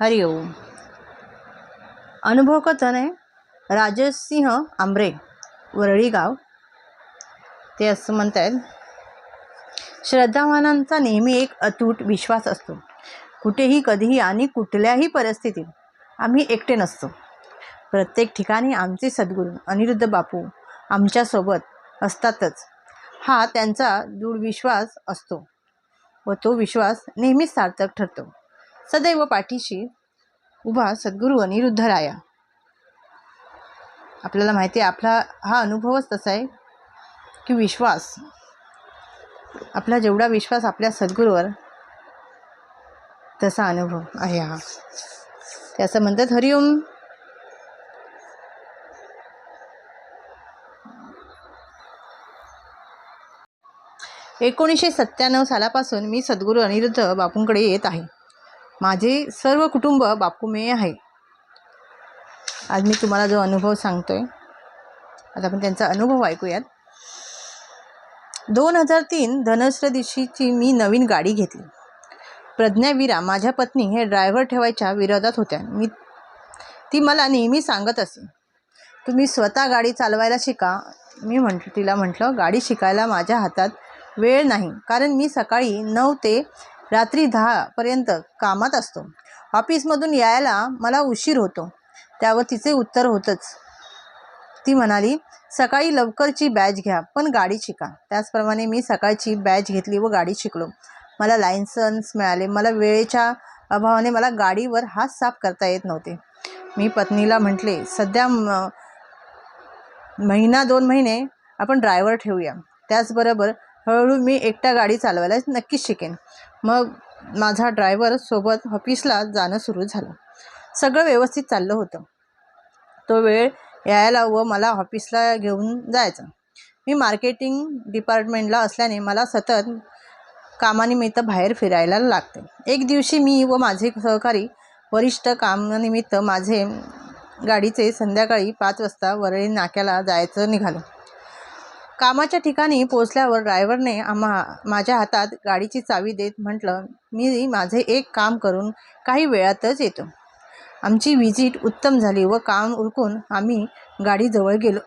हरि ओम. अनुभव कथन आहे राजसिंह आंबरे, वरळी गाव. ते असं म्हणतात, श्रद्धावानांचा नेहमी एक अतूट विश्वास असतो. कुठेही, कधीही आणि कुठल्याही परिस्थितीत आम्ही एकटे नसतो. प्रत्येक ठिकाणी आमचे सद्गुरू अनिरुद्ध बापू आमच्यासोबत असतातच, हा त्यांचा दृढ विश्वास असतो व तो विश्वास नेहमीच सार्थक ठरतो. सदैव पाठीशी उभा सद्गुरू अनिरुद्ध राया. आपल्याला माहिती आहे, आपला हा अनुभवच तसा आहे की विश्वास, आपला जेवढा विश्वास आपल्या सद्गुरूवर, तसा अनुभव आहे हा. ते असं म्हणतात, हरिओम. ...1997 सालापासून मी सद्गुरू अनिरुद्ध बापूंकडे येत आहे. माझे सर्व कुटुंब बापूमेय आहे. आज मी तुम्हाला जो अनुभव सांगतोय, आता आपण त्यांचा अनुभव ऐकूयात. 2003 धनश्र दिवशीची मी नवीन गाडी घेतली. प्रज्ञावीरा माझ्या पत्नी हे ड्रायव्हर ठेवायच्या विरोधात होत्या. ती मला नेहमी सांगत असे, तुम्ही स्वतः गाडी चालवायला शिका. मी तिला म्हटलं, गाडी शिकायला माझ्या हातात वेळ नाही, कारण मी सकाळी 9 ते रात्री 10 पर्यंत कामात असतो. ऑफिसमधून यायला मला उशीर होतो. त्यावर तिचे उत्तर होतंच. ती म्हणाली, सकाळी लवकरची बॅच घ्या, पण गाडी शिका. त्याचप्रमाणे मी सकाळची बॅच घेतली व गाडी शिकलो. मला लायसन्स मिळाले. मला वेळेच्या अभावाने मला गाडीवर हात साफ करता येत नव्हते. मी पत्नीला म्हटले, सध्या महिना 2 महिने आपण ड्रायव्हर ठेवूया. त्याचबरोबर हळूहळू मी एकटा गाडी चालवायला नक्कीच शिकेन. मग माझा ड्रायव्हर सोबत ऑफिसला जाणं सुरू झालं. सगळं व्यवस्थित चाललं होतं. तो वेळ यायला व मला ऑफिसला घेऊन जायचा. मी मार्केटिंग डिपार्टमेंटला असल्याने मला सतत कामानिमित्त बाहेर फिरायला लागते. एक दिवशी मी व माझे सहकारी वरिष्ठ कामानिमित्त माझे गाडीचे संध्याकाळी 5 वाजता वरळी नाक्याला जायचं निघालो. कामाच्या ठिकाणी पोचल्यावर ड्रायव्हरने माझ्या हातात गाडीची चावी देत म्हटलं, मी माझे एक काम करून काही वेळातच येतो. आमची व्हिजिट उत्तम झाली व काम उरकून आम्ही गाडीजवळ गेलो.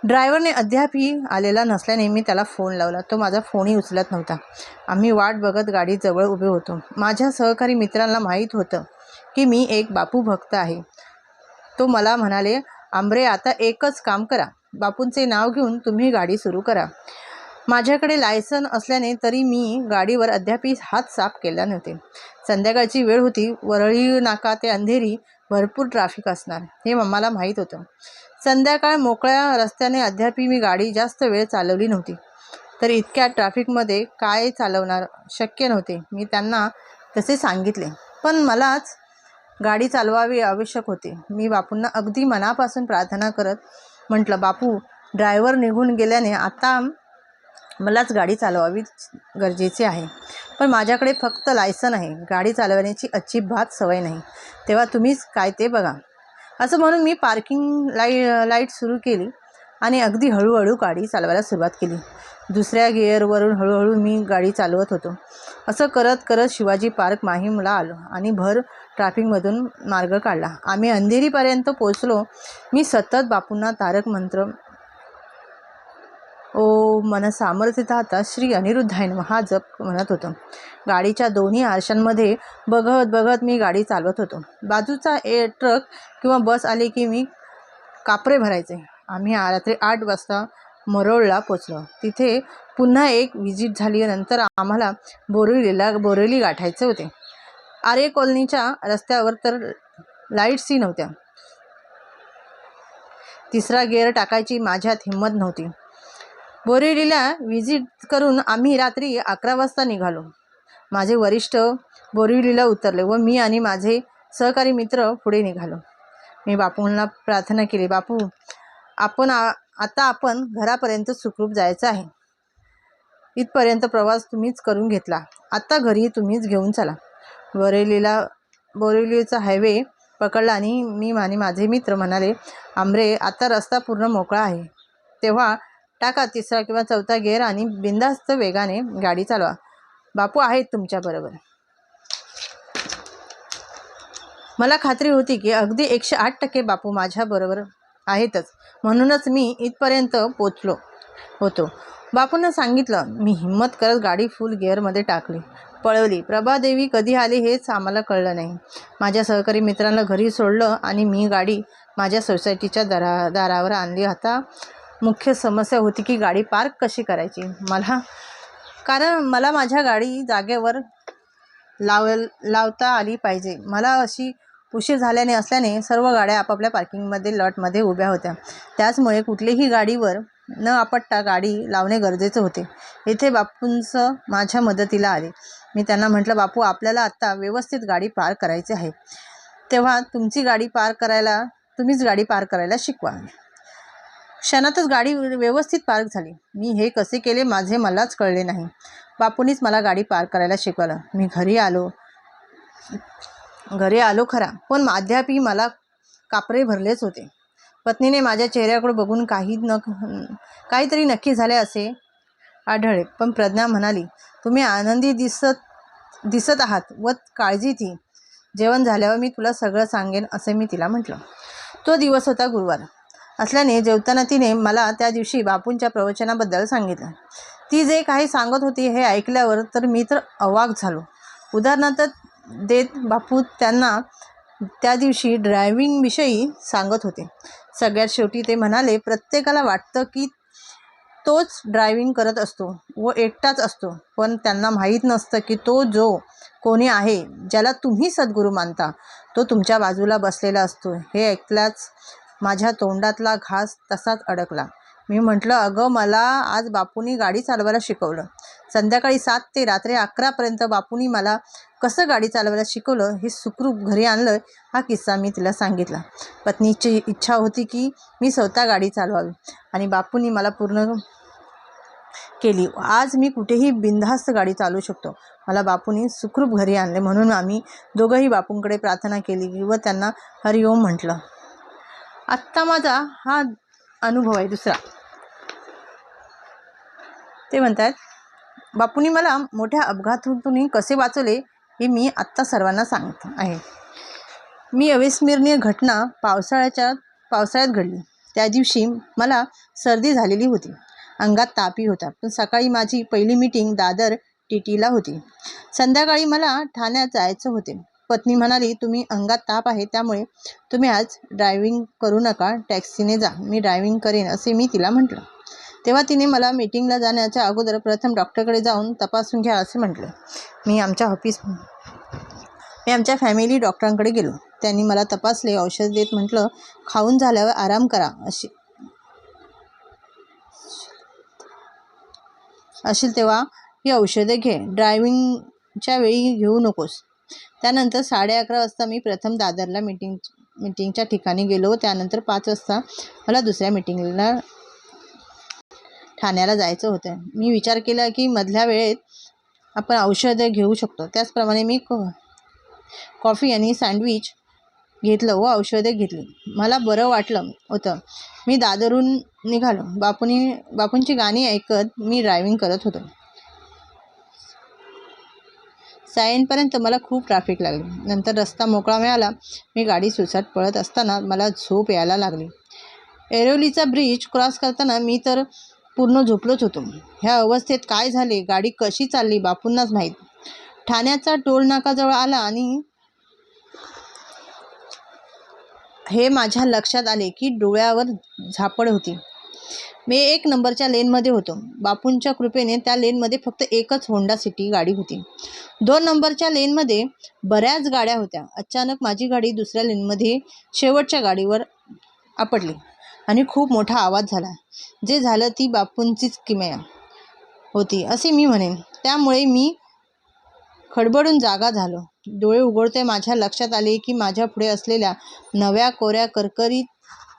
ड्रायव्हरने अद्यापही आलेला नसल्याने मी त्याला फोन लावला. तो माझा फोनही उचलत नव्हता. आम्ही वाट बघत गाडीजवळ उभे होतो. माझ्या सहकारी मित्रांना माहीत होतं की मी एक बापू भक्त आहे. तो मला म्हणाले, आंबरे, आता एकच काम करा, बापूंचे नाव घेऊन तुम्ही गाडी सुरू करा. माझ्याकडे लायसन असल्याने तरी मी गाडीवर अद्यापही हात साफ केला नव्हते. संध्याकाळची वेळ होती. वरळी नाका ते अंधेरी भरपूर ट्रॅफिक असणार हे मला माहीत होतं. संध्याकाळ मोकळ्या रस्त्याने अद्यापही मी गाडी जास्त वेळ चालवली नव्हती. तर इतक्या ट्रॅफिकमध्ये काय चालवणार शक्य नव्हते. मी त्यांना तसे सांगितले, पण मलाच गाडी चालवावी आवश्यक होते. मी बापूंना अगदी मनापासून प्रार्थना करत म्हटलं, बापू, ड्रायव्हर निघून गेल्याने आता मलाच गाडी चालवावी गरजेचे आहे. पण माझ्याकडे फक्त लायसन आहे, गाडी चालवण्याची अजिबात सवय नाही. तेव्हा तुम्हीच काय ते बघा. असं म्हणून मी पार्किंग लाईट सुरू केली आणि अगदी हळूहळू गाडी चालवायला सुरुवात केली. दुसऱ्या गिअरवरून हळूहळू मी गाडी चालवत होतो. असं करत करत शिवाजी पार्क माहीमला आलो आणि भर ट्रॅफिकमधून मार्ग काढला. आम्ही अंधेरीपर्यंत पोचलो. मी सतत बापूंना तारक मंत्र ओम मन सामर्थ्यदाता श्री अनिरुद्धाय नमः हा जप म्हणत होतो. गाडीच्या दोन्ही आरशांमध्ये बघत बघत मी गाडी चालवत होतो. बाजूचा ट्रक किंवा बस आली की मी कापरे भरायचे. आम्ही रात्री 8 वाजता मरोळला पोचलो. तिथे पुन्हा एक व्हिजिट झाली. नंतर आम्हाला बोरिवली गाठायचे होते. आरे कॉलनीच्या रस्त्यावर तर लाईट्सही नव्हत्या. तिसरा गिअर टाकायची माझ्यात हिंमत नव्हती. बोरिवलीला व्हिजिट करून आम्ही रात्री 11 वाजता निघालो. माझे वरिष्ठ बोरिवलीला उतरले व मी आणि माझे सहकारी मित्र पुढे निघालो. मी बापूंना प्रार्थना केली, बापू, आता आपण घरापर्यंत सुखरूप जायचं आहे. इथपर्यंत प्रवास तुम्हीच करून घेतला, आता घरी तुम्हीच घेऊन चला. बोरिवलीचा हायवे पकडला आणि मी आणि माझे मित्र म्हणाले, आंबरे, आता रस्ता पूर्ण मोकळा आहे, तेव्हा टाका तिसरा किंवा चौथा गिअर आणि बिनधास्त वेगाने गाडी चालवा. बापू आहेत तुमच्याबरोबर. मला खात्री होती की अगदी 108% बापू माझ्याबरोबर आहेतच, म्हणूनच मी इथपर्यंत पोचलो होतो. बापूंना सांगितलं. मी हिम्मत करत गाडी फुल गिअरमध्ये टाकली, पळवली. प्रभादेवी कधी आली हेच आम्हाला कळलं नाही. माझ्या सहकारी मित्रांना घरी सोडलं आणि मी गाडी माझ्या सोसायटीच्या दारावर आणली. आता मुख्य समस्या होती की गाडी पार्क कशी करायची. कारण मला माझ्या गाडी जागेवर लावता आली पाहिजे. मला अशी उशीर असल्याने सर्व गाड्या आपापल्या पार्किंगमध्ये लॉटमध्ये उभ्या होत्या. त्याचमुळे कुठलीही गाडीवर न आपटता गाडी लावणे गरजेचे होते. इथे बापूंचं माझ्या मदतीला आले. मी त्यांना म्हटलं, बापू, आपल्याला आत्ता व्यवस्थित गाडी पार्क करायची आहे, तेव्हा तुम्हीच गाडी पार्क करायला शिकवा. क्षणातच गाडी व्यवस्थित पार्क झाली. मी हे कसे केले मलाच कळले नाही. बापूंनीच मला गाडी पार्क करायला शिकवलं. मी घरी आलो खरा, पण अद्यापही मला कापरे भरलेच होते. पत्नीने माझ्या चेहऱ्याकडे बघून काहीतरी नक्की झाले असे आढळले. पण प्रज्ञा म्हणाली, तुम्ही आनंदी दिसत आहात व काळजी ती. जेवण झाल्यावर मी तुला सगळं सांगेन, असे मी तिला म्हटलं. तो दिवस होता गुरुवार असल्याने जेवताना तिने मला त्या दिवशी बापूंच्या प्रवचनाबद्दल सांगितलं. ती जे काही सांगत होती हे ऐकल्यावर तर मी अवाक झालो. उदाहरणार्थ देत बापू त्यांना त्या दिवशी ड्रायव्हिंगविषयी सांगत होते. सगळ्यात शेवटी ते म्हणाले, प्रत्येकाला वाटतं की तोच ड्रायव्हिंग करत असतो व एकटाच असतो, पण त्यांना माहीत नसतं की तो जो कोणी आहे, ज्याला तुम्ही सद्गुरू मानता, तो तुमच्या बाजूला बसलेला असतो. हे ऐकल्याच माझ्या तोंडातला घास तसाच अडकला. मी म्हटलं, अगं, मला आज बापूंनी गाडी चालवायला शिकवलं. संध्याकाळी 7 ते रात्री 11पर्यंत बापूंनी मला कसं गाडी चालवायला शिकवलं, हे सुखरूप घरी आणलं. हा किस्सा मी तिला सांगितला. पत्नीची इच्छा होती की मी स्वतः गाडी चालवावी आणि बापूंनी मला पूर्ण केली. आज मी कुठेही बिनधास्त गाडी चालवू शकतो. मला बापूंनी सुखरूप घरी आणले, म्हणून आम्ही दोघंही बापूंकडे प्रार्थना केली व त्यांना हरिओम म्हटलं. आत्ता माझा हा अनुभव आहे दुसरा. ते म्हणतात, बापूंनी मला मोठ्या अपघातातून कसे वाचवले हे मी आत्ता सर्वांना सांगत आहे. मी अविस्मरणीय घटना पावसाळ्यात घडली. त्या दिवशी मला सर्दी झालेली होती. अंगात तापही होता. पण सकाळी माझी पहिली मीटिंग दादर टीटीला होती. संध्याकाळी मला ठाण्यात जायचं होते. पत्नी म्हणाली, तुम्ही अंगात ताप आहे, त्यामुळे तुम्ही आज ड्रायव्हिंग करू नका, टॅक्सीने जा, मी ड्रायव्हिंग करेन, असे मी तिला म्हटलं. तेव्हा तिने मला मीटिंगला जाण्याच्या अगोदर प्रथम डॉक्टरकडे जाऊन तपासून घ्या असे म्हटले. मी आमच्या फॅमिली डॉक्टरांकडे गेलो. त्यांनी मला तपासले, औषध देत म्हटलं, खाऊन झाल्यावर आराम करा, असेल तेव्हा ही औषधे घे, ड्रायव्हिंगच्या वेळी घेऊ नकोस. त्यानंतर 11:30 वाजता मी प्रथम दादरला मीटिंगच्या ठिकाणी गेलो. त्यानंतर 5 वाजता मला दुसऱ्या मीटिंगला ठाण्याला जायचं होतं. मी विचार केला की मधल्या वेळेत आपण औषधं घेऊ शकतो. त्याचप्रमाणे मी कॉफी आणि सँडविच घेतलं व औषधे घेतली. मला बरं वाटलं होतं. मी दादरहून निघालो. बापूंची गाणी ऐकत मी ड्रायव्हिंग करत होतो. सायंपर्यंत मला खूप ट्रॅफिक लागली. नंतर रस्ता मोकळा मिळाला. मी गाडी सुसाट पळत असताना मला झोप यायला लागली. ऐरोलीचा ब्रिज क्रॉस करताना मी तर पूर्ण झोपलोच होतो. ह्या अवस्थेत काय झाले, गाडी कशी चालली, बापूंनाच माहीत. ठाण्याचा टोल नाकाजवळ आला आणि हे माझ्या लक्षात आले की डोळ्यावर झापड होती. मी 1 नंबरच्या लेनमध्ये होतो. बापूंच्या कृपेने त्या लेनमध्ये फक्त एकच होंडा सिटी गाडी होती. 2 नंबरच्या लेनमध्ये बऱ्याच गाड्या होत्या. अचानक माझी गाडी दुसऱ्या लेनमध्ये शेवटच्या गाडीवर आपटली आणि खूप मोठा आवाज झाला. जे झालं ती बापूंचीच किमया होती असे मी म्हणेन. त्यामुळे मी खडबडून जागा झालो. डोळे उघडते माझ्या लक्षात आले की माझ्या पुढे असलेल्या नव्या कोऱ्या करकरीत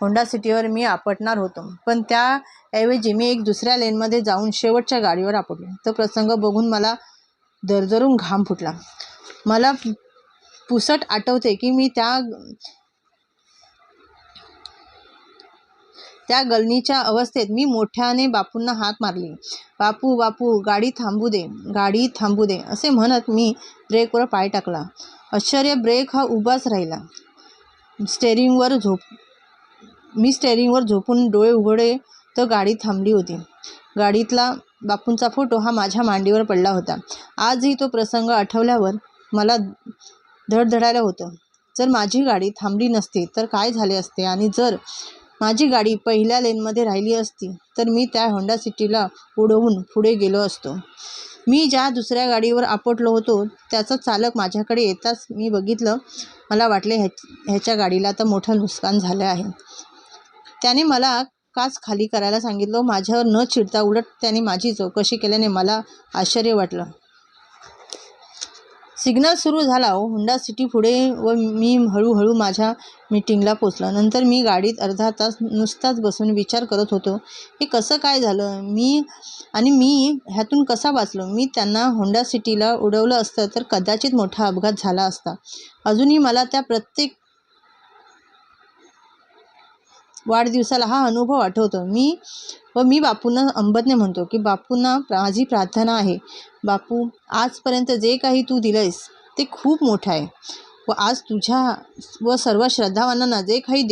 होंडा सिटीवर मी आपटणार होतो. पण त्याऐवजी मी एक दुसऱ्या लेनमध्ये जाऊन शेवटच्या गाडीवर आपटलो. तो प्रसंग बघून मला दरदरून घाम फुटला. मला पुसट आठवते की मी त्या गलनीच्या अवस्थेत मी मोठ्याने बापूंना हाक मारली. बापू, गाडी थांबू दे, गाडी थांबू दे, असे म्हणत मी ब्रेकवर पाय टाकला. आश्चर्य, ब्रेक हा उभाच राहिला. मी स्टेअरिंगवर झोपून डोळे उघडे तर गाडी थांबली होती. गाडीतला बापूंचा फोटो हा माझ्या मांडीवर पडला होता. आजही तो प्रसंग आठवल्यावर मला धडधडायला होतं. जर माझी गाडी थांबली नसती तर काय झाले असते, आणि जर माझी गाडी पहिल्या लेनमध्ये राहिली असती तर मी त्या होंडा सिटीला उडवून पुढे गेलो असतो. मी ज्या दुसऱ्या गाडीवर आपटलो होतो त्याचा चालक माझ्याकडे येताच मी बघितलं. मला वाटले ह्याच्या गाडीला तर मोठं नुकसान झालं आहे. त्याने मला काच खाली करायला सांगितलं. माझ्यावर न चिडता उलट त्याने माझी चौकशी केल्याने मला आश्चर्य वाटलं. सिग्नल सुरू झाला. होंडा सिटी पुढे व मी हळूहळू माझ्या मीटिंगला पोचलो. नंतर मी गाडीत अर्धा तास नुसताच बसून विचार करत होतो, हे कसं काय झालं, मी ह्यातून कसा वाचलो. मी त्यांना होंडा सिटीला उडवलं असतं तर कदाचित मोठा अपघात झाला असता. अजूनही मला त्या प्रत्येक वाढदिवसाला हा अनुभव आठवतो. मी बापूंना अंबज्ञ म्हणतो की बापूंना माझी प्रार्थना आहे, बापू, आजपर्यंत जे काही तू दिलंयस ते खूप मोठं आहे, व आज तुझ्या व सर्व श्रद्धावानांना जे काही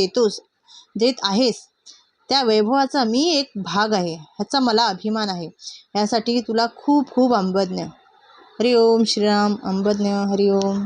देत आहेस त्या वैभवाचा मी एक भाग आहे, ह्याचा मला अभिमान आहे. यासाठी तुला खूप खूप अंबज्ञ. हरिओम श्रीराम. अंबज्ञ. हरिओम.